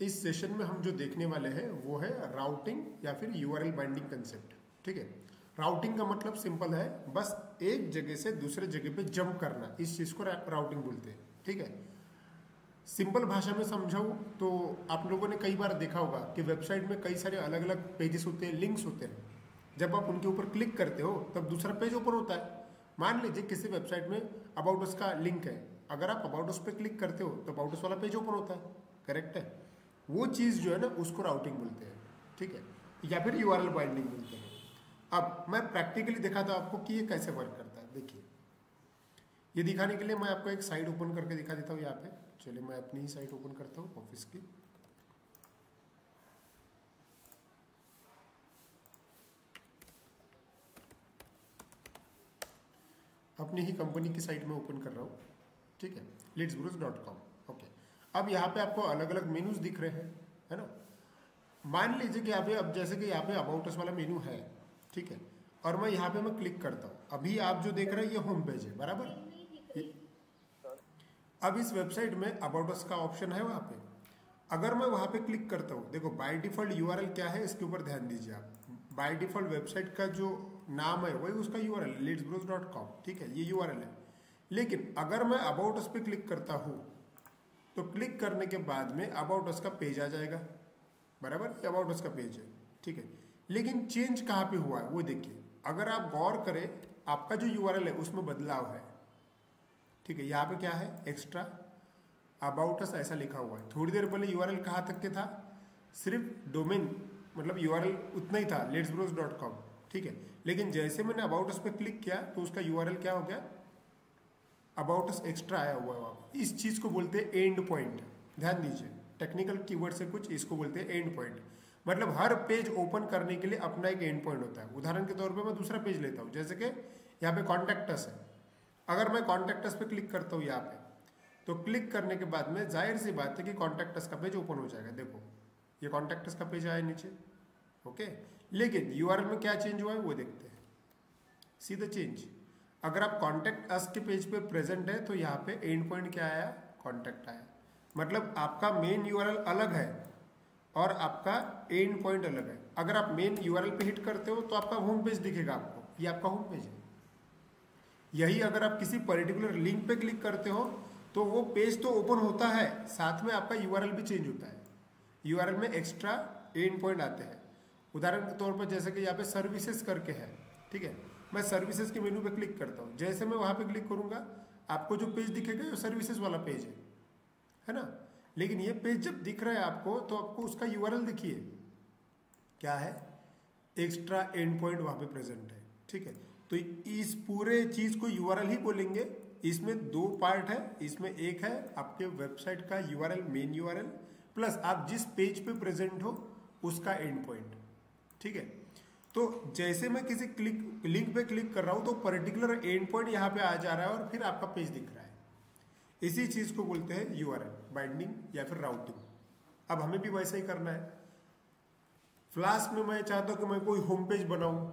इस सेशन में हम जो देखने वाले हैं वो है राउटिंग या फिर यूआरएल बाइंडिंग कंसेप्ट। ठीक है, राउटिंग का मतलब सिंपल है, बस एक जगह से दूसरे जगह पे जंप करना, इस चीज को राउटिंग बोलते हैं। ठीक है, सिंपल भाषा में समझाऊं तो आप लोगों ने कई बार देखा होगा कि वेबसाइट में कई सारे अलग अलग पेजेस होते हैं, लिंक्स होते हैं। जब आप उनके ऊपर क्लिक करते हो तब दूसरा पेज ओपन होता है। मान लीजिए किसी वेबसाइट में अबाउट अस का लिंक है, अगर आप अबाउट अस पे क्लिक करते हो तो अबाउट अस वाला पेज ओपन होता है। करेक्ट है, वो चीज़ जो है ना उसको राउटिंग बोलते हैं। ठीक है, या फिर यूआरएल बाइंडिंग बोलते हैं। अब मैं प्रैक्टिकली दिखाता हूं आपको कि ये कैसे वर्क करता है। देखिए, ये दिखाने के लिए मैं आपको एक साइट ओपन करके दिखा देता हूँ यहाँ पे। चलिए मैं अपनी ही साइट ओपन करता हूँ ऑफिस की। अपनी ही कंपनी की साइट में ओपन कर रहा हूँ। ठीक है, leadsbros.com। ओके, अब यहाँ पे आपको अलग अलग मेनूज दिख रहे हैं, है ना। मान लीजिए कि यहाँ पे, अब जैसे कि यहाँ पे अबाउट अस वाला मेनू है, ठीक है, और मैं यहाँ पे मैं क्लिक करता हूँ। अभी आप जो देख रहे हैं ये होम पेज है, बराबर। अब इस वेबसाइट में अबाउट अस का ऑप्शन है वहाँ पे। अगर मैं वहाँ पे क्लिक करता हूँ, देखो बाय डिफॉल्ट यूआरएल क्या है इसके ऊपर ध्यान दीजिए आप। बाय डिफॉल्ट वेबसाइट का जो नाम है वही उसका यूआरएल leadsbros.com। ठीक है, ये यूआरएल है। लेकिन अगर मैं अबाउट अस पे क्लिक करता हूँ तो क्लिक करने के बाद में अबाउट अस का पेज आ जाएगा, बराबर। ये अबाउट अस का पेज है। ठीक है, लेकिन चेंज कहाँ पे हुआ है वो देखिए। अगर आप गौर करें, आपका जो यूआरएल है उसमें बदलाव है। ठीक है, यहाँ पे क्या है, एक्स्ट्रा अबाउट अस ऐसा लिखा हुआ है। थोड़ी देर पहले यूआरएल कहाँ तक के था, सिर्फ डोमेन मतलब यूआरएल उतना ही था, leadsbros.com। ठीक है, लेकिन जैसे मैंने अबाउट अस पे क्लिक किया तो उसका यूआरएल क्या हो गया, अबाउट अस एक्स्ट्रा आया हुआ है वहाँ। इस चीज को बोलते हैं एंड पॉइंट। ध्यान दीजिए, टेक्निकल कीवर्ड से कुछ, इसको बोलते हैं एंड पॉइंट। मतलब हर पेज ओपन करने के लिए अपना एक एंड पॉइंट होता है। उदाहरण के तौर पे मैं दूसरा पेज लेता हूँ, जैसे कि यहाँ पे कॉन्टैक्ट अस है। अगर मैं कॉन्टैक्ट अस पे क्लिक करता हूँ यहाँ पे, तो क्लिक करने के बाद में जाहिर सी बात है कि कॉन्टैक्ट अस का पेज ओपन हो जाएगा। देखो ये कॉन्टैक्ट अस का पेज आया नीचे। ओके, लेकिन यूआरएल में क्या चेंज हुआ है वो देखते हैं। See the change. अगर आप कॉन्टैक्ट अस के पेज पे प्रेजेंट है तो यहाँ पे एंड पॉइंट क्या आया, कॉन्टैक्ट आया। मतलब आपका मेन यूआरएल अलग है और आपका एंड पॉइंट अलग है। अगर आप मेन यूआरएल पे हिट करते हो तो आपका होम पेज दिखेगा आपको, ये आपका होम पेज है। यही अगर आप किसी पर्टिकुलर लिंक पे क्लिक करते हो तो वो पेज तो ओपन होता है, साथ में आपका यूआरएल भी चेंज होता है। यूआरएल में एक्स्ट्रा एंड पॉइंट आते हैं। उदाहरण के तौर पर जैसे कि यहाँ पे सर्विसेज करके है, ठीक है, मैं सर्विसेज के मेनू पे क्लिक करता हूँ। जैसे मैं वहां पे क्लिक करूंगा आपको जो पेज दिखेगा वो सर्विसेज वाला पेज है ना। लेकिन ये पेज जब दिख रहा है आपको तो आपको उसका यूआरएल दिखिए क्या है, एक्स्ट्रा एंड पॉइंट वहां पे प्रेजेंट है। ठीक है, तो इस पूरे चीज को यूआरएल ही बोलेंगे। इसमें दो पार्ट है, इसमें एक है आपके वेबसाइट का यूआरएल, मेन यूआरएल, प्लस आप जिस पेज पे प्रेजेंट हो उसका एंड पॉइंट। ठीक है, तो जैसे मैं किसी लिंक पे क्लिक कर रहा हूं तो पर्टिकुलर एंड पॉइंट यहां पे आ जा रहा है और फिर आपका पेज दिख रहा है। इसी चीज को बोलते हैं यूआरएल बाइंडिंग या फिर राउटिंग। अब हमें भी वैसा ही करना है। फ्लास्क में मैं चाहता हूं कि मैं कोई होम पेज बनाऊं,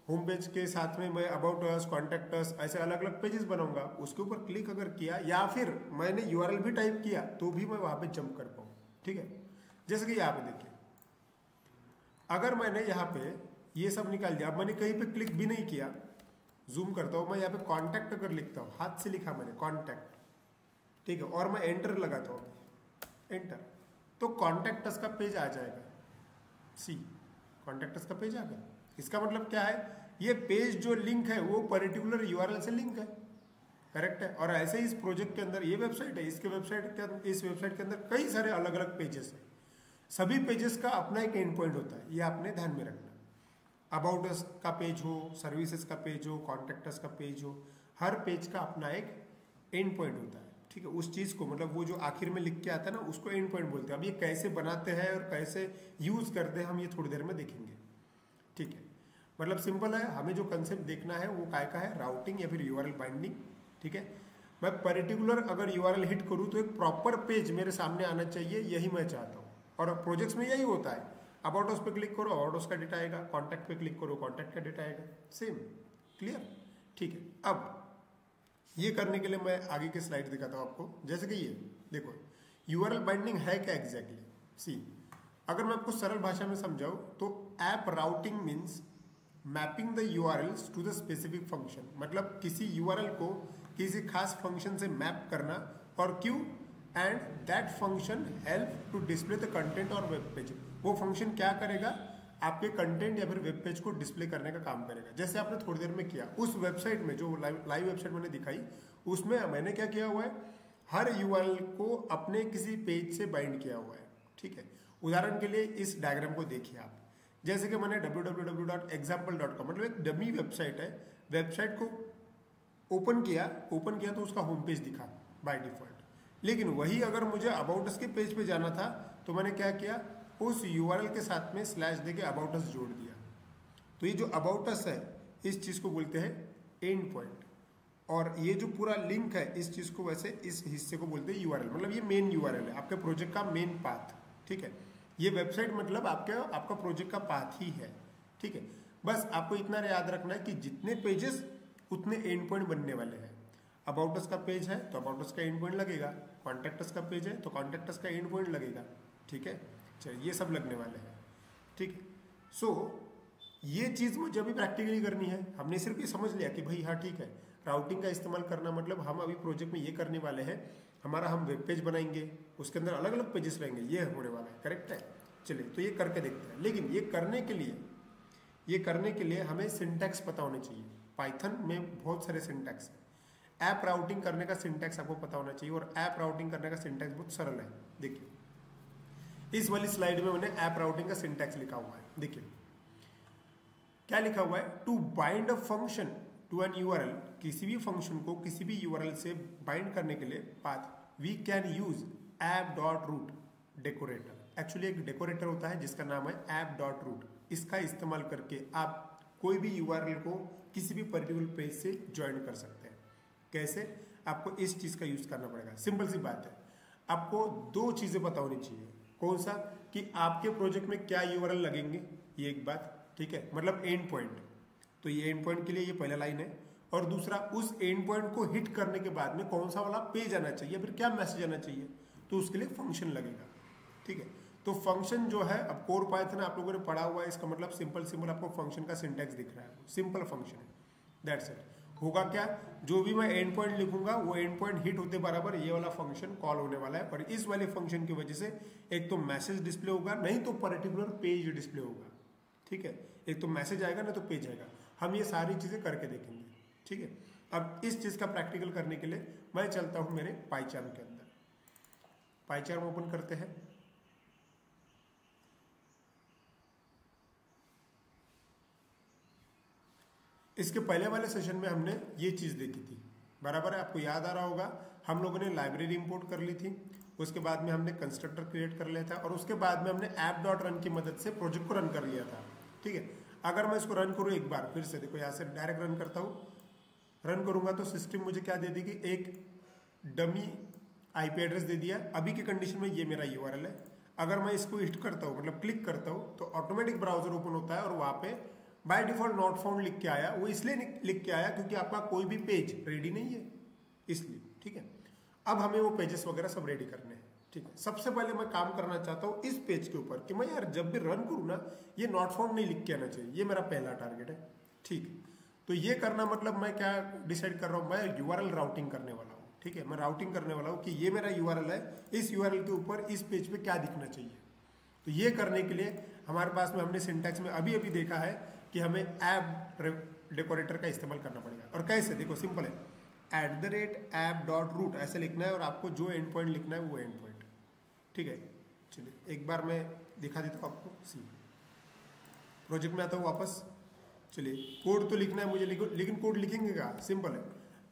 होम पेज के साथ में मैं अबाउट अस, कॉन्टैक्ट अस, ऐसे अलग अलग पेजेस बनाऊंगा। उसके ऊपर क्लिक अगर किया या फिर मैंने यूआरएल भी टाइप किया तो भी मैं वहां पे जंप कर पाऊं। ठीक है, जैसे कि यहाँ पे देखिए, अगर मैंने यहाँ पे ये सब निकाल दिया, अब मैंने कहीं पे क्लिक भी नहीं किया, जूम करता हूं मैं, यहाँ पे कॉन्टैक्ट अगर लिखता हूं, हाथ से लिखा मैंने कॉन्टैक्ट, ठीक है, और मैं एंटर लगाता हूं, एंटर, तो कॉन्टैक्ट अस का पेज आ जाएगा। सी, कॉन्टैक्ट अस का पेज आ गया। इसका मतलब क्या है, ये पेज जो लिंक है वो पर्टिकुलर यूआरएल से लिंक है। करेक्ट है, और ऐसे ही इस प्रोजेक्ट के अंदर ये वेबसाइट है, इसके वेबसाइट के इस वेबसाइट के अंदर कई सारे अलग अलग पेजेस है। सभी पेजेस का अपना एक एंड पॉइंट होता है, ये आपने ध्यान में रखना। अबाउट अस का पेज हो, सर्विसेज का पेज हो, कॉन्टैक्ट अस का पेज हो, हर पेज का अपना एक एंड पॉइंट होता है। ठीक है, उस चीज को मतलब वो जो आखिर में लिख के आता है ना उसको एंड पॉइंट बोलते हैं। अब ये कैसे बनाते हैं और कैसे यूज करते हैं हम ये थोड़ी देर में देखेंगे। ठीक है, मतलब सिंपल है, हमें जो कंसेप्ट देखना है वो काय का है, राउटिंग या फिर यूआरएल बाइंडिंग। ठीक है, मैं पर्टिकुलर अगर यूआरएल हिट करूं तो एक प्रॉपर पेज मेरे सामने आना चाहिए, यही मैं चाहता हूं। और प्रोजेक्ट्स में यही होता है, अबाउट अस पे क्लिक करो अबाउट अस का डेटा आएगा, कॉन्टैक्ट पे क्लिक करो कॉन्टैक्ट का डेटा आएगा, सेम। क्लियर? ठीक है, अब ये करने के लिए मैं आगे की स्लाइड दिखाता हूं आपको। जैसे कि ये देखो, यूआरएल बाइंडिंग है क्या एग्जैक्टली। सी अगर मैं आपको सरल भाषा में समझाऊं तो app routing means mapping the URLs to the specific function, मतलब किसी यूआरएल को किसी खास फंक्शन से मैप करना, और क्यों, and that function help to display the content और वेब पेज। वो फंक्शन क्या करेगा, आपके कंटेंट या फिर वेब पेज को डिस्प्ले करने का काम करेगा। जैसे आपने थोड़ी देर में किया उस वेबसाइट में, जो लाइव वेबसाइट मैंने दिखाई, उसमें मैंने क्या किया हुआ है, हर यूआरएल को अपने किसी पेज से बाइंड किया हुआ है। ठीक है, उदाहरण के लिए इस डायग्राम को देखिए आप, जैसे कि मैंने www.example.com मतलब एक डमी वेबसाइट है, वेबसाइट को ओपन किया तो उसका होम पेज दिखा बाय डिफॉल्ट। लेकिन वही अगर मुझे अबाउट अस के पेज पे जाना था तो मैंने क्या किया, उस यूआरएल के साथ में स्लैश देके अबाउट अस जोड़ दिया। तो ये जो अबाउट अस है, इस चीज को बोलते हैं एंड पॉइंट, और ये जो पूरा लिंक है इस चीज को, वैसे इस हिस्से को बोलते हैं यूआरएल, मतलब ये मेन यूआरएल है, आपके प्रोजेक्ट का मेन पाथ। ठीक है, ये वेबसाइट मतलब आपका प्रोजेक्ट का पाथ ही है। ठीक है, बस आपको इतना याद रखना है कि जितने पेजेस उतने एंड पॉइंट बनने वाले हैं। अबाउट अस का पेज है तो अबाउट अस का एंड पॉइंट लगेगा, कॉन्टैक्ट अस का पेज है तो कॉन्टैक्ट अस का एंड पॉइंट लगेगा। ठीक है, चलिए ये सब लगने वाले हैं। ठीक है, सो ये चीज मुझे अभी प्रैक्टिकली करनी है। हमने सिर्फ ये समझ लिया कि भाई हाँ ठीक है, राउटिंग का इस्तेमाल करना मतलब हम अभी प्रोजेक्ट में ये करने वाले हैं, हमारा हम वेब पेज बनाएंगे, उसके अंदर अलग अलग पेजेस रहेंगे, ये होने वाला है। करेक्ट है, चलिए तो ये करके देखते हैं। लेकिन ये करने के लिए हमें सिंटैक्स पता होने चाहिए। पाइथन में बहुत सारे सिंटैक्स है। ऐप राउटिंग करने का सिंटैक्स आपको पता होना चाहिए, और ऐप राउटिंग करने का सिंटैक्स बहुत सरल है। देखिए इस वाली स्लाइड में मैंने ऐप राउटिंग का सिंटैक्स लिखा हुआ है। देखिए क्या लिखा हुआ है, to bind a function to an URL, किसी भी फंक्शन को किसी भी यूआरएल से बाइंड करने के लिए path we can use app.root decorator. Actually एक डेकोरेटर होता है जिसका नाम है app.root। इसका इस्तेमाल करके आप कोई भी यूआरएल को किसी भी पर्टिकुलर पेज से ज्वाइन कर सकते हैं। कैसे, आपको इस चीज का यूज करना पड़ेगा। सिंपल सी बात है, आपको दो चीजें पता होनी चाहिए। कौन सा, कि आपके प्रोजेक्ट में क्या यूआरएल लगेंगे, ये एक बात। ठीक है, मतलब एंड पॉइंट, तो ये एंड पॉइंट के लिए ये पहला लाइन है। और दूसरा, उस एंड पॉइंट को हिट करने के बाद में कौन सा वाला पेज आना चाहिए, फिर क्या मैसेज आना चाहिए, तो उसके लिए फंक्शन लगेगा। ठीक है, तो फंक्शन जो है, अब कोर पाइथन आप लोगों ने पढ़ा हुआ है, इसका मतलब सिंपल आपको फंक्शन का सिंटैक्स दिख रहा है, सिंपल फंक्शन है, दैट्स इट। होगा क्या, जो भी मैं एंड पॉइंट लिखूंगा वो एंड पॉइंट हिट होते बराबर ये वाला फंक्शन कॉल होने वाला है, और इस वाले फंक्शन की वजह से एक तो मैसेज डिस्प्ले होगा, नहीं तो पर्टिकुलर पेज डिस्प्ले होगा। ठीक है, एक तो मैसेज आएगा ना तो पेज आएगा। हम ये सारी चीजें करके देखेंगे। ठीक है, अब इस चीज का प्रैक्टिकल करने के लिए मैं चलता हूं मेरे पाइचार्म के अंदर। पाइचार्म ओपन करते हैं। इसके पहले वाले सेशन में हमने ये चीज देखी थी, बराबर है, आपको याद आ रहा होगा। हम लोगों ने लाइब्रेरी इंपोर्ट कर ली थी, उसके बाद में हमने कंस्ट्रक्टर क्रिएट कर लिया था, और उसके बाद में हमने app.run की मदद से प्रोजेक्ट को रन कर लिया था। ठीक है, अगर मैं इसको रन करूँ एक बार फिर से, देखो यहाँ से डायरेक्ट रन करता हूँ, रन करूंगा तो सिस्टम मुझे क्या दे देगी, एक डमी आईपी एड्रेस दे दिया। अभी की कंडीशन में ये मेरा यूआरएल है। अगर मैं इसको हिट करता हूँ, मतलब क्लिक करता हूँ, तो ऑटोमेटिक ब्राउजर ओपन होता है, और वहां पे बाय डिफॉल्ट नॉट फाउंड लिख के आया। वो इसलिए लिख के आया क्योंकि आपका कोई भी पेज रेडी नहीं है, इसलिए। ठीक है, अब हमें वो पेजेस वगैरह सब रेडी करने हैं। ठीक है, सबसे पहले मैं काम करना चाहता हूँ इस पेज के ऊपर कि मैं यार जब भी रन करूँ ना, ये नॉट फाउंड नहीं लिख के आना चाहिए। ये मेरा पहला टारगेट है। ठीक है, तो ये करना मतलब मैं क्या डिसाइड कर रहा हूँ, मैं यूआरएल राउटिंग करने वाला हूँ। ठीक है, मैं राउटिंग करने वाला हूँ कि ये मेरा यूआरएल है, इस यूआरएल के ऊपर इस पेज पे क्या दिखना चाहिए। तो ये करने के लिए हमारे पास में हमने सिंटैक्स में अभी अभी देखा है कि हमें ऐप डेकोरेटर का इस्तेमाल करना पड़ेगा। और कैसे, देखो सिंपल है, @app.root ऐसे लिखना है, और आपको जो एंड पॉइंट लिखना है वो एंड पॉइंट। ठीक है, चलिए एक बार मैं दिखा देता हूँ आपको। सी प्रोजेक्ट में आता हूँ वापस। चलिए, कोड तो लिखना है मुझे, लेकिन कोड लिखेंगे क्या, सिंपल है।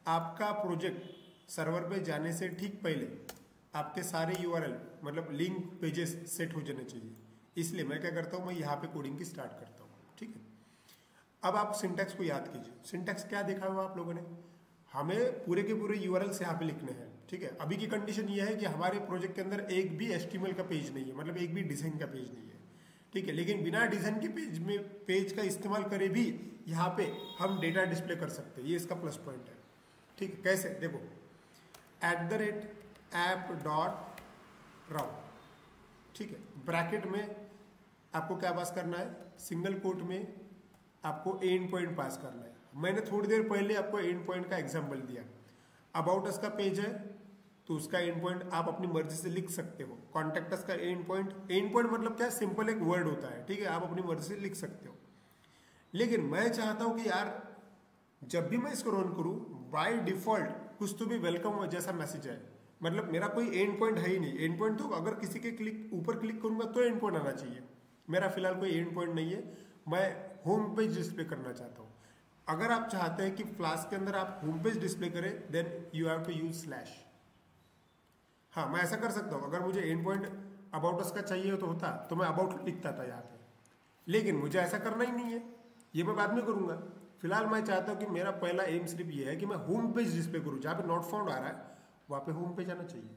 आपका प्रोजेक्ट सर्वर पे जाने से ठीक पहले आपके सारे यूआरएल मतलब लिंक पेजेस सेट हो जाने चाहिए। इसलिए मैं क्या करता हूँ, मैं यहाँ पे कोडिंग की स्टार्ट करता हूँ। ठीक है, अब आप सिंटैक्स को याद कीजिए। सिंटैक्स क्या देखा हुआ आप लोगों ने, हमें पूरे के पूरे यूआरएल्स यहाँ पे लिखने हैं। ठीक है, अभी की कंडीशन ये है कि हमारे प्रोजेक्ट के अंदर एक भी HTML का पेज नहीं है, मतलब एक भी डिजाइन का पेज नहीं है। ठीक है, लेकिन बिना डिजाइन के पेज का इस्तेमाल करे भी यहाँ पे हम डेटा डिस्प्ले कर सकते हैं। ये इसका प्लस पॉइंट है। ठीक है, कैसे, देखो @app.route ठीक है। ब्रैकेट में आपको क्या पास करना है, सिंगल कोट में आपको एंड पॉइंट पास करना है। मैंने थोड़ी देर पहले आपको एंड पॉइंट का एग्जांपल दिया। अबाउट अस का पेज है तो उसका एंड पॉइंट आप अपनी मर्जी से लिख सकते हो। कॉन्टेक्ट अस का एंड पॉइंट मतलब क्या, सिंपल एक वर्ड होता है, ठीक है, आप अपनी मर्जी से लिख सकते हो। लेकिन मैं चाहता हूं कि यार जब भी मैं इसको रन करूं बाय डिफॉल्ट कुछ तो भी वेलकम जैसा मैसेज है। मतलब मेरा कोई एंड पॉइंट है ही नहीं। एंड पॉइंट तो अगर किसी के ऊपर क्लिक करूंगा तो एंड पॉइंट आना चाहिए। मेरा फिलहाल कोई एंड पॉइंट नहीं है, मैं होम पेज डिस्प्ले करना चाहता हूं। अगर आप चाहते हैं कि फ्लास्क के अंदर आप होम पेज डिस्प्ले करें then you have to use slash. हाँ, मैं ऐसा कर सकता हूं। अगर मुझे एंड पॉइंट अबाउट अस का चाहिए तो होता तो मैं अबाउट लिखता था यहाँ पे, लेकिन मुझे ऐसा करना ही नहीं है, ये मैं बाद में करूंगा। फिलहाल मैं चाहता हूं कि मेरा पहला एम सिर्फ ये है कि मैं होम पेज डिस्प्ले करूं। जहां पे नॉट फाउंड आ रहा है वहां पे होम पेज आना चाहिए।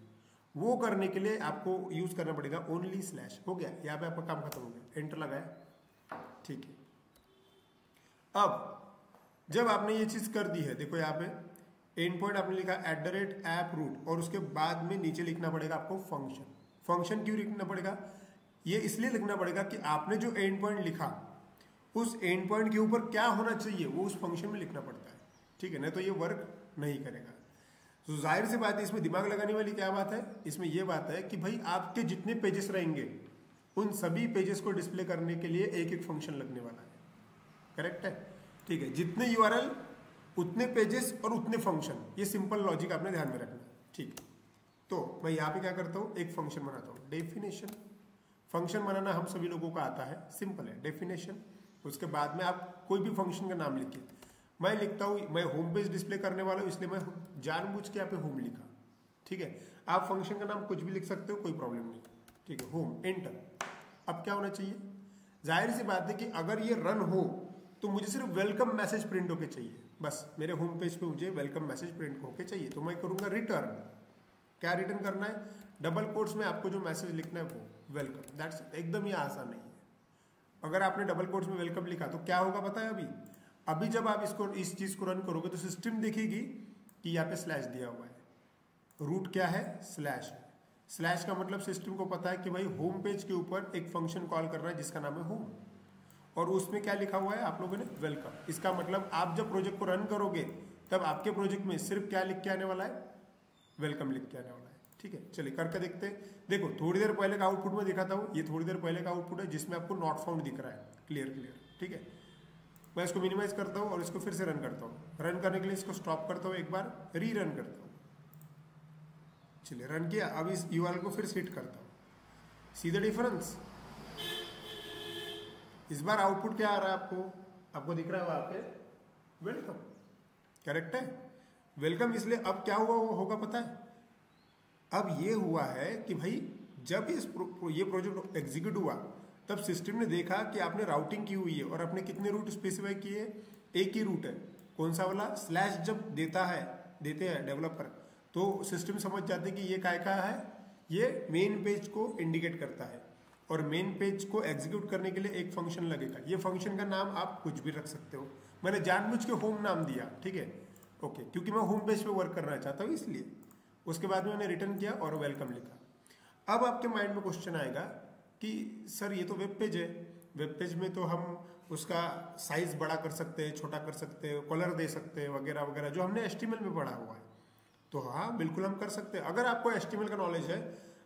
वो करने के लिए आपको यूज करना पड़ेगा ओनली स्लैश। हो गया, यहाँ पे आपका काम खत्म हो गया, एंटर लगाया, ठीक है। अब जब आपने ये चीज कर दी है, देखो यहाँ पे एंड पॉइंट आपने लिखा @approot और उसके बाद में नीचे लिखना पड़ेगा आपको फंक्शन। फंक्शन क्यों लिखना पड़ेगा, ये इसलिए लिखना पड़ेगा कि आपने जो एंड पॉइंट लिखा उस एंड पॉइंट के ऊपर क्या होना चाहिए वो उस फंक्शन में लिखना पड़ता है, ठीक है, नहीं तो ये वर्क नहीं करेगा। तो जाहिर सी बात है, इसमें दिमाग लगाने वाली क्या बात है, इसमें यह बात है कि भाई आपके जितने पेजेस रहेंगे उन सभी पेजेस को डिस्प्ले करने के लिए एक एक फंक्शन लगने वाला है। करेक्ट है, ठीक है। जितने यूआरएल उतने पेजेस और उतने फंक्शन, ये सिंपल लॉजिक आपने ध्यान में रखना, ठीक। तो मैं यहाँ पे क्या करता हूँ, एक फंक्शन बनाता हूँ, डेफिनेशन। फंक्शन बनाना हम सभी लोगों को आता है, सिंपल है, डेफिनेशन। उसके बाद में आप कोई भी फंक्शन का नाम लिखिए। मैं लिखता हूँ, मैं होम पेज डिस्प्ले करने वाला हूँ इसलिए मैं जानबूझ के यहाँ पे होम लिखा, ठीक है। आप फंक्शन का नाम कुछ भी लिख सकते हो, कोई प्रॉब्लम नहीं, ठीक है। Home, enter. अब क्या होना चाहिए, जाहिर सी बात है कि अगर ये रन हो तो मुझे सिर्फ वेलकम मैसेज प्रिंट होके चाहिए, बस मेरे होम पेज पे मुझे वेलकम मैसेज प्रिंट होके चाहिए। तो मैं करूंगा रिटर्न। क्या रिटर्न करना है, डबल कोट्स में आपको जो मैसेज लिखना है वो वेलकम, दैट्स एकदम ही आसान नहीं है। अगर आपने डबल कोट्स में वेलकम लिखा तो क्या होगा पता है, अभी जब आप इसको इस चीज को रन करोगे तो सिस्टम देखेगी कि यहाँ पे स्लैश दिया हुआ है। रूट क्या है, स्लैश। स्लैश का मतलब सिस्टम को पता है कि भाई होम पेज के ऊपर एक फंक्शन कॉल कर रहा है जिसका नाम है होम, और उसमें क्या लिखा हुआ है आप लोगों ने, वेलकम। इसका मतलब आप जब प्रोजेक्ट को रन करोगे तब आपके प्रोजेक्ट में सिर्फ क्या लिख के आने वाला है, वेलकम लिख के आने वाला है, ठीक है। चलिए करके देखते हैं। देखो थोड़ी देर पहले का आउटपुट में दिखाता हूँ, ये थोड़ी देर पहले का आउटपुट है जिसमें आपको नॉट फाउंड दिख रहा है, क्लियर, ठीक है। मैं इसको मिनिमाइज करता हूँ और इसको फिर से रन करता हूँ। रन करने के लिए इसको स्टॉप करता हूँ, एक बार री रन करता हूँ। चलिए रन किया, अब इस यूआरएल को फिर से हिट करता हूँ। सी द डिफरेंस, इस बार आउटपुट क्या आ रहा है आपको दिख रहा है वहां पे वेलकम, करेक्ट है। वेलकम इसलिए अब क्या हुआ वो होगा पता है, अब ये हुआ है कि भाई जब ये प्रोजेक्ट एग्जीक्यूट हुआ तब सिस्टम ने देखा कि आपने राउटिंग की हुई है और आपने कितने रूट स्पेसिफाई किए, एक ही रूट है, कौन सा वाला, स्लैश। जब देते हैं डेवलपर तो सिस्टम समझ जाते कि ये काय का है, ये मेन पेज को इंडिकेट करता है और मेन पेज को एग्जीक्यूट करने के लिए एक फंक्शन लगेगा। ये फंक्शन का नाम आप कुछ भी रख सकते हो, मैंने जानबूझ के होम नाम दिया, ठीक है, ओके, क्योंकि मैं होम पेज पे वर्क करना चाहता हूँ इसलिए। उसके बाद में मैंने रिटर्न किया और वेलकम लिखा। अब आपके माइंड में क्वेश्चन आएगा कि सर ये तो वेब पेज है, वेब पेज में तो हम उसका साइज बड़ा कर सकते हैं, छोटा कर सकते हैं, कलर दे सकते हैं, वगैरह वगैरह, जो हमने HTML में पढ़ा हुआ है। तो हाँ बिल्कुल हम कर सकते हैं। अगर आपको HTML का नॉलेज है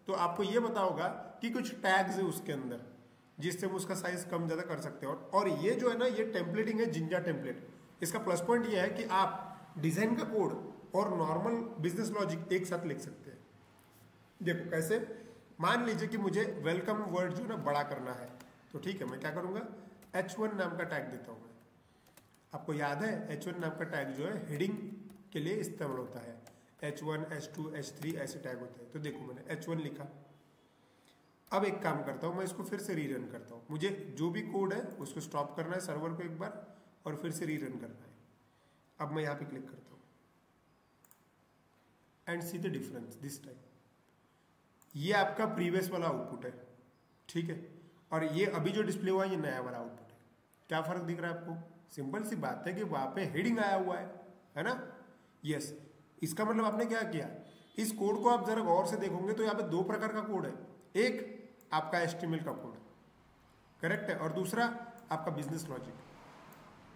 तो आपको ये पता होगा कि कुछ टैग्स है उसके अंदर जिससे हम उसका साइज कम ज़्यादा कर सकते हैं। और ये जो है ना, ये टेम्पलेटिंग है, जिंजा टेम्पलेट। इसका प्लस पॉइंट ये है कि आप डिजाइन का कोड और नॉर्मल बिजनेस लॉजिक एक साथ लिख सकते हैं। देखो कैसे, मान लीजिए कि मुझे वेलकम वर्ड जो है ना बड़ा करना है, तो ठीक है, मैं क्या करूंगा, H1 नाम का टैग देता हूं मैं। आपको याद है H1 नाम का टैग जो है हेडिंग के लिए इस्तेमाल होता है, H1, H2, H3 ऐसे टैग होते हैं। तो देखो मैंने H1 लिखा। अब एक काम करता हूं, मैं इसको फिर से रीरन करता हूं। मुझे जो भी कोड है उसको स्टॉप करना है सर्वर को एक बार और फिर से रीरन करना है। अब मैं यहां पे क्लिक करता हूं and see the difference this time. ये आपका प्रीवियस वाला आउटपुट है, ठीक है, और ये अभी जो डिस्प्ले हुआ है ये नया वाला आउटपुट है। क्या फर्क दिख रहा है आपको, सिंपल सी बात है कि वहां पे हेडिंग आया हुआ है ना, यस। इसका मतलब आपने क्या किया, इस कोड को आप जरा गौर से देखोगे तो यहाँ पे दो प्रकार का कोड है। एक आपका HTML का कोड, करेक्ट है, और दूसरा आपका बिजनेस लॉजिक।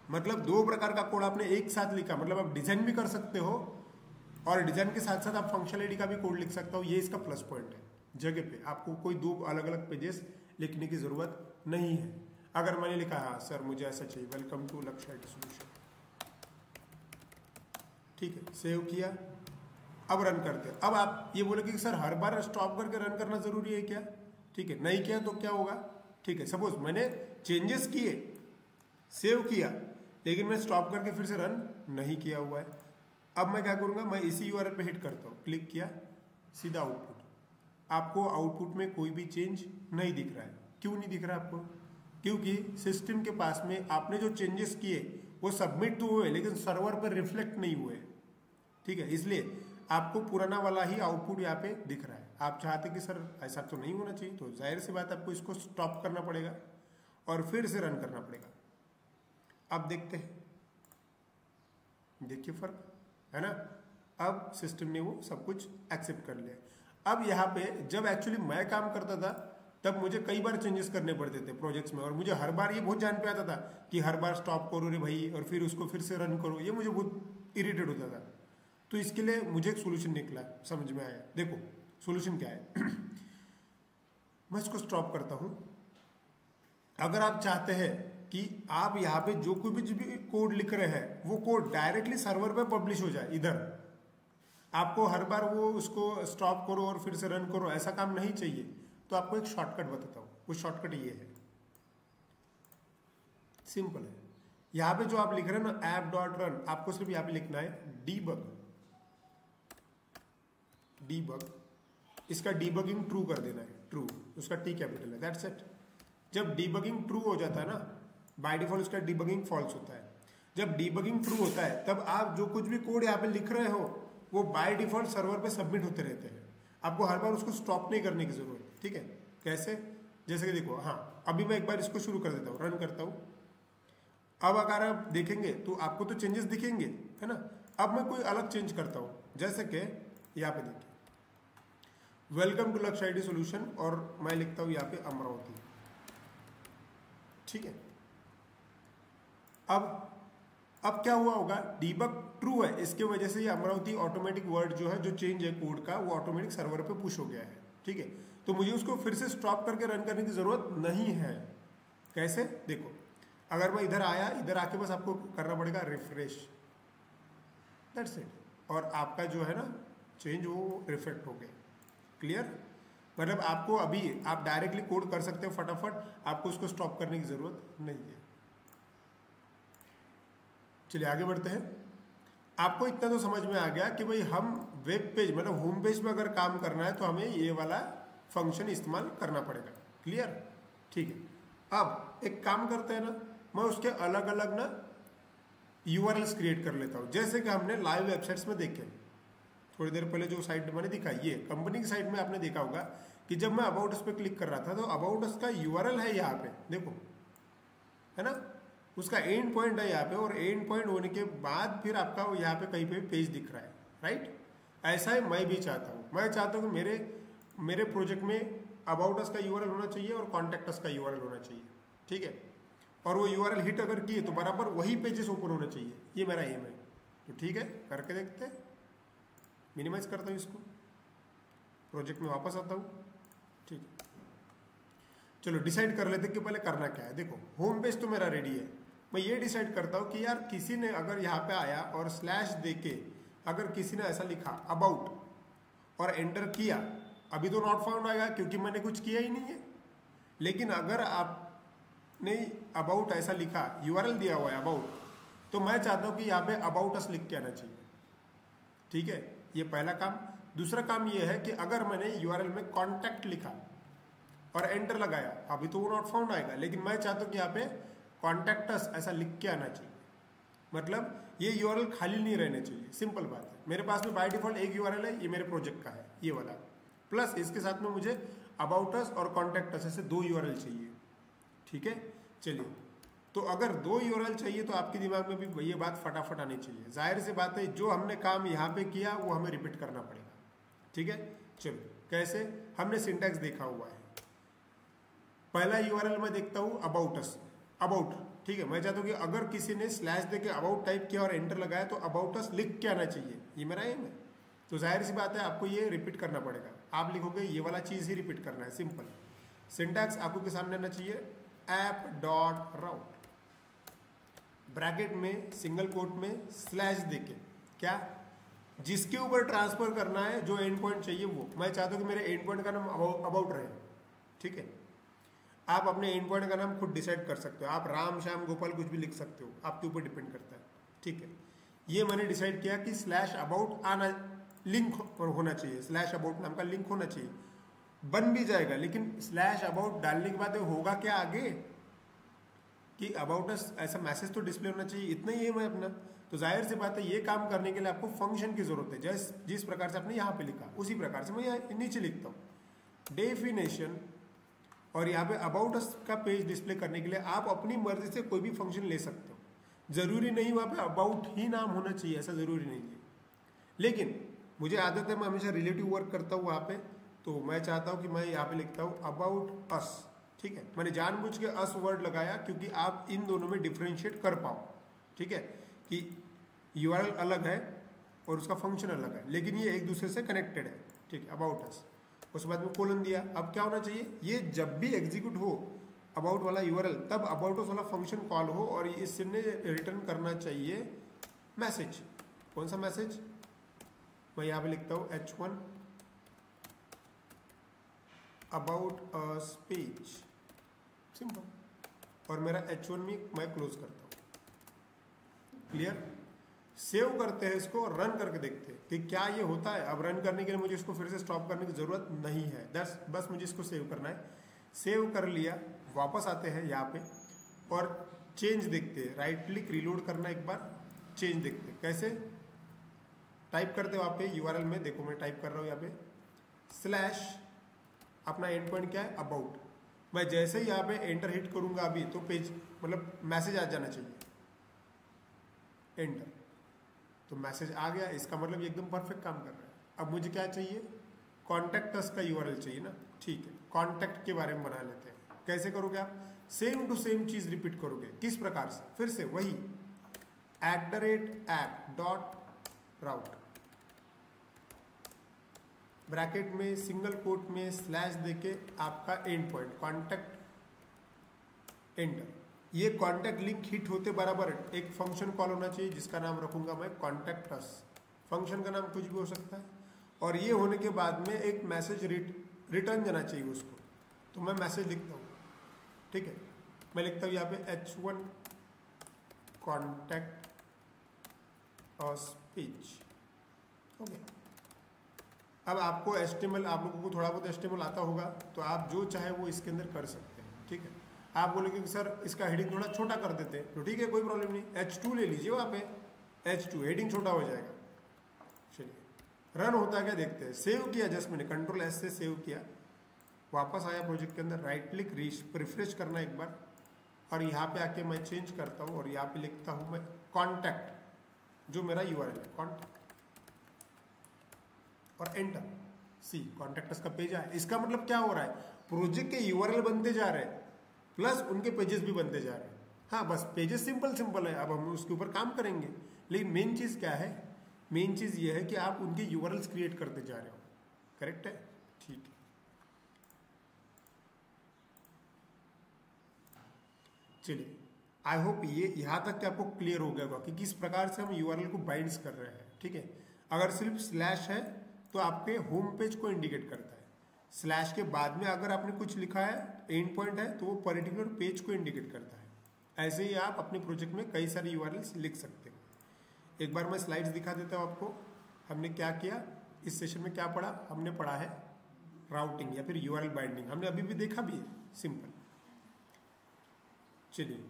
मतलब दो प्रकार का कोड आपने एक साथ लिखा, मतलब आप डिजाइन भी कर सकते हो और डिजाइन के साथ साथ आप फंक्शनलिटी का भी कोड लिख सकते हो। ये इसका प्लस पॉइंट है। जगह पे आपको कोई दो अलग अलग पेजेस लिखने की जरूरत नहीं है। अगर मैंने लिखा हाँ सर मुझे ऐसा चाहिए, वेलकम टू लक्ष्य IT सॉल्यूशन, ठीक है, सेव किया, अब रन करते हैं। अब आप ये बोले कि सर हर बार स्टॉप करके रन करना जरूरी है क्या? ठीक है, नहीं किया तो क्या होगा? ठीक है, सपोज मैंने चेंजेस किए, सेव किया, लेकिन मैं स्टॉप करके फिर से रन नहीं किया हुआ है। अब मैं क्या करूंगा, मैं इसी URL पे हिट करता हूँ, क्लिक किया, सीधा आउटपुट। आपको आउटपुट में कोई भी चेंज नहीं दिख रहा है। क्यों नहीं दिख रहा आपको? क्योंकि सिस्टम के पास में आपने जो चेंजेस किए वो सबमिट तो हुए लेकिन सर्वर पर रिफ्लेक्ट नहीं हुए। ठीक है, इसलिए आपको पुराना वाला ही आउटपुट यहाँ पे दिख रहा है। आप चाहते कि सर ऐसा तो नहीं होना चाहिए, तो जाहिर सी बात आपको इसको स्टॉप करना पड़ेगा और फिर से रन करना पड़ेगा। अब देखते हैं, देखिए फर्क है ना। अब सिस्टम ने वो सब कुछ एक्सेप्ट कर लिया। अब यहाँ पे जब एक्चुअली मैं काम करता था तब मुझे कई बार चेंजेस करने पड़ते थे प्रोजेक्ट्स में, और मुझे हर बार ये बहुत जान पे आता था कि हर बार स्टॉप करो रे भाई और फिर उसको फिर से रन करो। ये मुझे बहुत इरिटेट होता था। तो इसके लिए मुझे एक सोल्यूशन निकला, समझ में आया। देखो सोल्यूशन क्या है मैं इसको स्टॉप करता हूं। अगर आप चाहते हैं कि आप यहाँ पे जो कोई भी कोड लिख रहे हैं वो कोड डायरेक्टली सर्वर पे पब्लिश हो जाए, इधर आपको हर बार वो उसको स्टॉप करो और फिर से रन करो, ऐसा काम नहीं चाहिए। तो आपको एक शॉर्टकट बताता हूं। वो शॉर्टकट ये है, सिंपल है। यहां पे जो आप लिख रहे हैं ना app.run, आपको सिर्फ यहां पे लिखना है डीबग। इसका डीबगिंग ट्रू कर देना है, ट्रू, उसका T कैपिटल है, दैट्स इट। जब डीबगिंग ट्रू हो जाता है ना, बाय डिफॉल्ट उसका डीबगिंग फॉल्स होता है। जब डीबगिंग ट्रू होता है तब आप जो कुछ भी कोड यहाँ पे लिख रहे हो वो बाय डिफॉल्ट सर्वर पे सबमिट होते रहते हैं। आपको हर बार उसको स्टॉप नहीं करने की जरूरत। ठीक है, कैसे? जैसे कि देखो, हाँ अभी मैं एक बार इसको शुरू कर देता हूँ, रन करता हूँ। अब अगर आप देखेंगे तो आपको तो चेंजेस दिखेंगे, है ना। अब मैं कोई अलग चेंज करता हूँ, जैसे कि यहाँ पे देखिए वेलकम टू लक्ष्य IT सॉल्यूशन, और मैं लिखता हूँ यहाँ पे अमरावती। ठीक है, अब क्या हुआ होगा, डीबग ट्रू है, इसके वजह से ये अमरावती ऑटोमेटिक वर्ड जो है, जो चेंज है कोड का, वो ऑटोमेटिक सर्वर पे पुश हो गया है। ठीक है, तो मुझे उसको फिर से स्टॉप करके रन करने की जरूरत नहीं है। कैसे? देखो, अगर मैं इधर आया, इधर आके बस आपको करना पड़ेगा रिफ्रेश, दैट्स इट, और आपका जो है ना चेंज वो रिफ्लेक्ट हो गया। क्लियर? मतलब आपको अभी आप डायरेक्टली कोड कर सकते हो फटाफट, आपको उसको स्टॉप करने की जरूरत नहीं है। चलिए आगे बढ़ते हैं। आपको इतना तो समझ में आ गया कि भाई हम वेब पेज मतलब होम पेज में अगर काम करना है तो हमें ये वाला फंक्शन इस्तेमाल करना पड़ेगा। क्लियर? ठीक है, अब एक काम करते हैं ना, मैं उसके अलग अलग ना URLs क्रिएट कर लेता हूं। जैसे कि हमने लाइव वेबसाइट्स में देखे थोड़ी देर पहले, जो साइट मैंने दिखाई, ये कंपनी की साइट में आपने देखा होगा कि जब मैं अबाउट अस पे क्लिक कर रहा था तो अबाउट अस का URL है यहाँ पे, देखो, है ना, उसका एंड पॉइंट है यहाँ पे, और एंड पॉइंट होने के बाद फिर आपका यहाँ पे कहीं पे पेज दिख रहा है, राइट। ऐसा ही मैं भी चाहता हूँ। मैं चाहता हूँ कि मेरे प्रोजेक्ट में अबाउट अस का URL होना चाहिए और कॉन्टैक्ट अस का URL होना चाहिए। ठीक है, और वो URL हिट अगर किए तो बराबर वही पेजेस ओपन होना चाहिए। ये मेरा एम है। तो ठीक है, करके देखते हैं। मिनिमाइज करता हूँ इसको, प्रोजेक्ट में वापस आता हूँ। ठीक है, चलो डिसाइड कर लेते कि पहले करना क्या है। देखो, होम पेज तो मेरा रेडी है। मैं ये डिसाइड करता हूँ कि यार किसी ने अगर यहाँ पे आया और स्लैश देके अगर किसी ने ऐसा लिखा अबाउट और एंटर किया, अभी तो नॉट फाउंड आएगा क्योंकि मैंने कुछ किया ही नहीं है। लेकिन अगर आपने अबाउट ऐसा लिखा, URL दिया हुआ है अबाउट, तो मैं चाहता हूँ कि यहाँ पे अबाउट अस लिख के आना चाहिए। ठीक है, ये पहला काम। दूसरा काम ये है कि अगर मैंने URL में कॉन्टैक्ट लिखा और एंटर लगाया, अभी तो वो नॉट फाउंड आएगा, लेकिन मैं चाहता हूँ कि यहाँ पे कॉन्टैक्ट अस ऐसा लिख के आना चाहिए। मतलब ये URL खाली नहीं रहने चाहिए। सिंपल बात है, मेरे पास में बाय डिफॉल्ट एक URL है, ये मेरे प्रोजेक्ट का है, ये वाला, प्लस इसके साथ में मुझे अबाउट अस और कॉन्टैक्ट अस ऐसे 2 URL चाहिए। ठीक है, चलिए, तो अगर 2 URL चाहिए तो आपके दिमाग में भी ये बात फटाफट आनी चाहिए। जाहिर सी बात है, जो हमने काम यहाँ पे किया वो हमें रिपीट करना पड़ेगा। ठीक है, चलो कैसे, हमने सिंटैक्स देखा हुआ है। पहला यूआरएल मैं देखता हूँ अबाउट अस, अबाउट, ठीक है। मैं चाहता हूँ कि अगर किसी ने स्लैश देके अबाउट टाइप किया और एंटर लगाया तो अबाउट अस लिख के आना चाहिए, ये मेरा एम है। तो जाहिर सी बात है आपको ये रिपीट करना पड़ेगा, आप लिखोगे ये वाला चीज़ ही रिपीट करना है, सिंपल। सिंटैक्स आपको के सामने आना चाहिए, ऐप डॉट राउट, ब्रैकेट में सिंगल कोट में स्लैश देके, क्या जिसके ऊपर ट्रांसफर करना है, जो एंड पॉइंट चाहिए वो। मैं चाहता हूँ कि मेरे एंड पॉइंट का नाम अबाउट रहे, ठीक है। आप अपने एंड पॉइंट का नाम खुद डिसाइड कर सकते हो, आप राम श्याम गोपाल कुछ भी लिख सकते हो, आपके ऊपर डिपेंड करता है, ठीक है। ये मैंने डिसाइड किया कि स्लैश अबाउट आना, लिंक होना चाहिए, स्लैश अबाउट नाम का लिंक होना चाहिए, बन भी जाएगा। लेकिन स्लैश अबाउट डालने के बाद होगा क्या आगे कि अबाउट अस ऐसा मैसेज तो डिस्प्ले होना चाहिए, इतना ही है मैं अपना। तो जाहिर सी बात है ये काम करने के लिए आपको फंक्शन की जरूरत है। जिस प्रकार से आपने यहाँ पे लिखा उसी प्रकार से मैं यहाँ नीचे लिखता हूँ, डेफिनेशन, और यहाँ पे अबाउट अस का पेज डिस्प्ले करने के लिए आप अपनी मर्जी से कोई भी फंक्शन ले सकते हो। जरूरी नहीं वहाँ पे अबाउट ही नाम होना चाहिए, ऐसा जरूरी नहीं है। लेकिन मुझे आदत है, मैं हमेशा रिलेटिव वर्क करता हूँ वहाँ पे, तो मैं चाहता हूँ कि मैं यहाँ पे लिखता हूँ अबाउट अस, ठीक है। मैंने जानबूझ के अस वर्ड लगाया क्योंकि आप इन दोनों में डिफ्रेंशिएट कर पाओ, ठीक है, कि यूआरएल अलग है और उसका फंक्शन अलग है, लेकिन ये एक दूसरे से कनेक्टेड है, ठीक है। अबाउट अस, उसके बाद में कोलन दिया। अब क्या होना चाहिए, ये जब भी एग्जीक्यूट हो अबाउट वाला यूआरएल, तब अबाउट अस वाला फंक्शन कॉल हो और इसने रिटर्न करना चाहिए मैसेज। कौन सा मैसेज, मैं यहाँ पे लिखता हूँ h1 about us page, simple, और मेरा h1 में मैं क्लोज करता हूँ। क्लियर, सेव करते हैं इसको और रन करके देखते हैं कि क्या ये होता है। अब रन करने के लिए मुझे इसको फिर से स्टॉप करने की जरूरत नहीं है, बस मुझे इसको सेव करना है। सेव कर लिया, वापस आते हैं यहाँ पे और चेंज देखते हैं, राइट क्लिक रिलोड करना, एक बार चेंज देखते हैं कैसे। टाइप करते हो वहाँ पे यूआरएल में, देखो मैं टाइप कर रहा हूँ यहाँ पे स्लैश, अपना एंड पॉइंट क्या है अबाउट। मैं जैसे ही यहाँ पे एंटर हिट करूंगा अभी तो पेज मतलब मैसेज आ जाना चाहिए, एंटर, तो मैसेज आ गया, इसका मतलब ये एकदम परफेक्ट काम कर रहा है। अब मुझे क्या चाहिए, कॉन्टैक्ट अस का यूआरएल चाहिए ना, ठीक है। कॉन्टैक्ट के बारे में बना लेते हैं, कैसे करोगे आप, सेम टू सेम चीज रिपीट करोगे। किस प्रकार से, फिर से वही @app.route, ब्रैकेट में सिंगल कोट में स्लैश देके आपका एंड पॉइंट कॉन्टैक्ट, एंटर। ये कॉन्टैक्ट लिंक हिट होते बराबर एक फंक्शन कॉल होना चाहिए जिसका नाम रखूंगा मैं कॉन्टैक्ट अस। फंक्शन का नाम कुछ भी हो सकता है, और ये होने के बाद में एक मैसेज रिटर्न जाना चाहिए उसको। तो मैं मैसेज लिखता हूँ, ठीक है। मैं लिखता हूँ यहाँ पे h1 कॉन्टैक्ट अस पेज, हो गया। अब आपको HTML, आप लोगों को थोड़ा बहुत HTML आता होगा तो आप जो चाहे वो इसके अंदर कर सकते हैं, ठीक है। आप बोलेंगे कि सर इसका हेडिंग थोड़ा छोटा कर देते हैं, तो ठीक है, कोई प्रॉब्लम नहीं, H2 ले लीजिए, वहाँ पे H2 हेडिंग छोटा हो जाएगा। चलिए रन होता है क्या देखते हैं। सेव किया, जस्ट मैंने Ctrl+S से सेव किया, वापस आया प्रोजेक्ट के अंदर, राइट क्लिक रिफ्रेश करना एक बार, और यहाँ पे आके मैं चेंज करता हूँ और यहाँ पे लिखता हूँ मैं कॉन्टैक्ट, जो मेरा यूआरएल है कॉन्टैक्ट, और एंटर। सी कॉन्टैक्ट का पेज आया। इसका मतलब क्या हो रहा है, प्रोजेक्ट के यूआरएल बनते जा रहे हैं प्लस उनके पेजेस भी बनते जा रहे हैं। हाँ बस पेजेस सिंपल है, अब हम उसके ऊपर काम करेंगे। लेकिन मेन चीज क्या है, मेन चीज ये है कि आप उनके यूआरएल्स क्रिएट करते जा रहे हो, करेक्ट है, ठीक है। चलिए आई होप ये यहाँ तक कि आपको क्लियर हो गया होगा कि किस प्रकार से हम यूआरएल को बाइंड्स कर रहे हैं, ठीक है। अगर सिर्फ स्लैश है तो आपके होम पेज को इंडिकेट करता है, स्लैश के बाद में अगर आपने कुछ लिखा है, एंड पॉइंट है, तो वो पर्टिकुलर पेज को इंडिकेट करता है। ऐसे ही आप अपने प्रोजेक्ट में कई सारे यूआरएल्स लिख सकते हो। एक बार मैं स्लाइड्स दिखा देता हूँ आपको, हमने क्या किया इस सेशन में, क्या पढ़ा हमने, पढ़ा है राउटिंग या फिर यूआरएल बाइंडिंग, हमने अभी भी देखा भी है, सिंपल। चलिए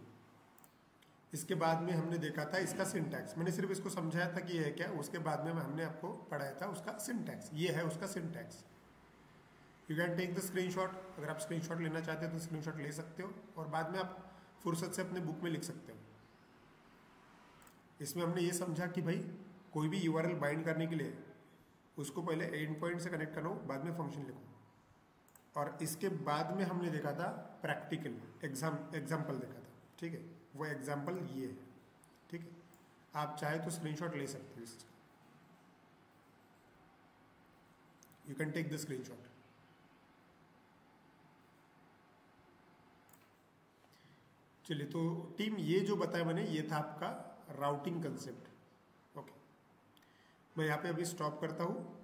इसके बाद में हमने देखा था इसका सिंटैक्स, मैंने सिर्फ इसको समझाया था कि ये है क्या, उसके बाद में हमने आपको पढ़ाया था उसका सिंटैक्स, ये है उसका syntax. You can take the screenshot, अगर आप स्क्रीनशॉट लेना चाहते हो तो स्क्रीनशॉट ले सकते हो, और बाद में आप फुर्सत से अपने बुक में लिख सकते हो। इसमें हमने ये समझा कि भाई कोई भी यूआरएल बाइंड करने के लिए उसको पहले एंड पॉइंट से कनेक्ट करो, बाद में फंक्शन लिखो। और इसके बाद में हमने देखा था प्रैक्टिकल एग्जाम्पल देखा था, ठीक है। वो एग्जाम्पल ये है, ठीक है। आप चाहे तो स्क्रीनशॉट ले सकते हो इसका, you can take the screenshot. चलिए, तो टीम ये जो बताया मैंने, ये था आपका राउटिंग कंसेप्ट। ओके, मैं यहाँ पे अभी स्टॉप करता हूँ।